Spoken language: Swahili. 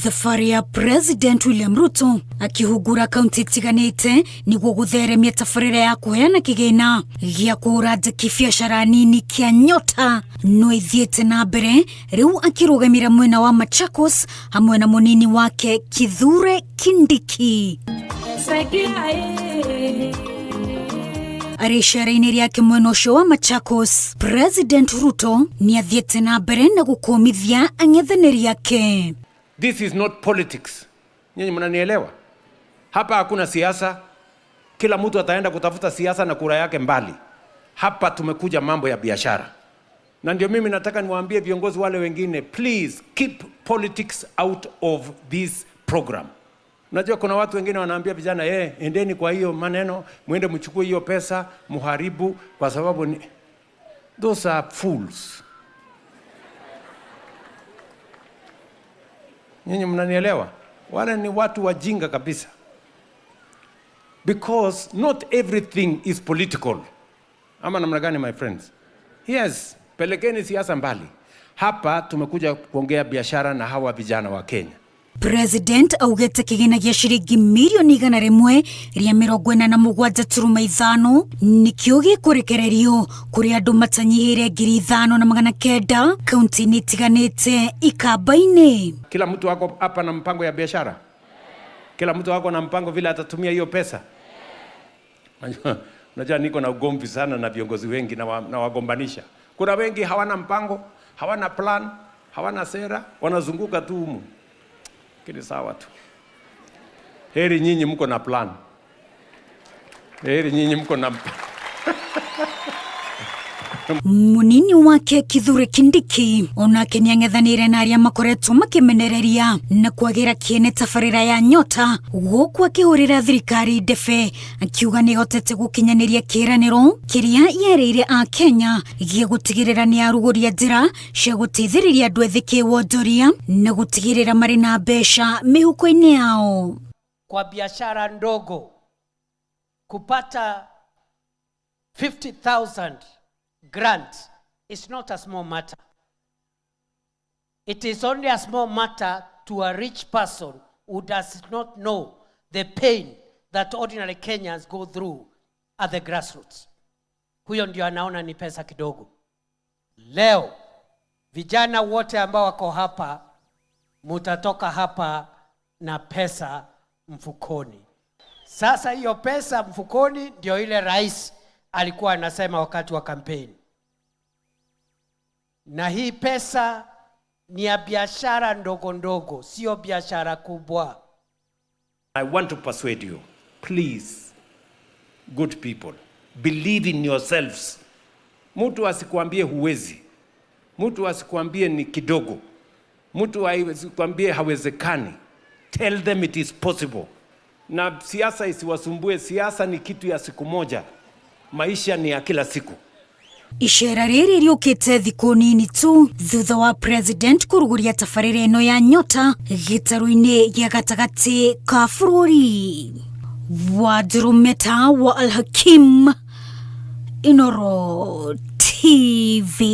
Thabari ya President William Ruto akihugura kaunti itiganite niguo gutheremia tabarĩra ya kuheana kĩgĩna gĩa kũrandĩki biacara nini kĩa Nyota no ithiĩte na mbere riu akirũgamĩra mwena wa Machakos hamwe na munini wake Kithure Kindiki. Arishara-inĩ rĩake mwena ũcio wa Machakos, President Ruto ni athiĩte na mbere na gũkũmithia ang'ethanĩri ake. This is not politics. Nyinyi mnanielewa? Hapa hakuna siasa. Kila mtu ataenda kutafuta siasa na kura yake mbali. Hapa tumekuja mambo ya biashara. Na ndio mimi nataka niwaambie viongozi wale wengine, please keep politics out of this program. Unajua kuna watu wengine wanaambia vijana, endeni kwa hiyo maneno, muende mchukue hiyo pesa, muharibu kwa sababu ni... Those are fools. Nyinyi mnanielewa? Wale ni watu wajinga kabisa. Because not everything is political. Ama namna gani my friends? Yes, pelekeni siasa mbali. Hapa tumekuja kuongea biashara na hawa vijana wa Kenya. President augete kĩgĩna gĩa ciringi mirioni 147.5 nikĩo gĩkũrekererio kũrĩ andũ matanyihĩire 5,900 kaunti-inĩ itiganĩte Ikamba-inĩ. Kila mtu wako hapa na mpango ya biashara. Kila mtu wako na mpango vile atatumia hiyo pesa. Unajua niko na ugomvi sana na viongozi wengi na wagombanisha. Kuna wengi hawana mpango, hawana plan, hawana sera, wanazunguka tu humu. Kini sawa tu. Heri nyinyi mko na plan. Heri nyinyi mko na munini wake Kithure Kindiki onake nĩang'ethanĩire na arĩa makoretwo makĩmenereria na kwagĩra kĩene tabarĩra ya Nyota gũkũ akĩhũrĩra thirikari ndebe akiuga nĩhotete gũkinyanĩria kĩĩranĩro kĩrĩa yerĩire a Kenya gĩa gũtigĩrĩra nĩarugũria njĩra cia gũteithĩrĩria andũ ethĩ kĩwonjoria na gũtigĩrĩra marĩ na mbeca mĩhuko-inĩ yao. Kwa biashara ndogo kupata 50,000 grant is not a small matter. It is only a small matter to a rich person who does not know the pain that ordinary Kenyans go through at the grassroots. Huyo ndio anaona ni pesa kidogo. Leo vijana wote ambao wako hapa mutatoka hapa na pesa mfukoni. Sasa hiyo pesa mfukoni ndio ile rais alikuwa anasema wakati wa kampeni. Na hii pesa ni ya biashara ndogo ndogo, sio biashara kubwa. I want to persuade you, please, good people, believe in yourselves. Mtu asikuambie huwezi. Mtu asikuambie ni kidogo. Mtu asikuambie hawezekani. Tell them it is possible. Na siasa isiwasumbue. Siasa ni kitu ya siku moja. Maisha ni ya kila siku. Ishera rĩrĩ rĩũkĩte thikũ nini tu thutha wa President kũrugũria tabarĩra ĩno ya Nyota gĩtarũ-inĩ gĩa gatagatĩ ka bũrũri. Wadrumeta wa Al-Hakim, Inooro TV.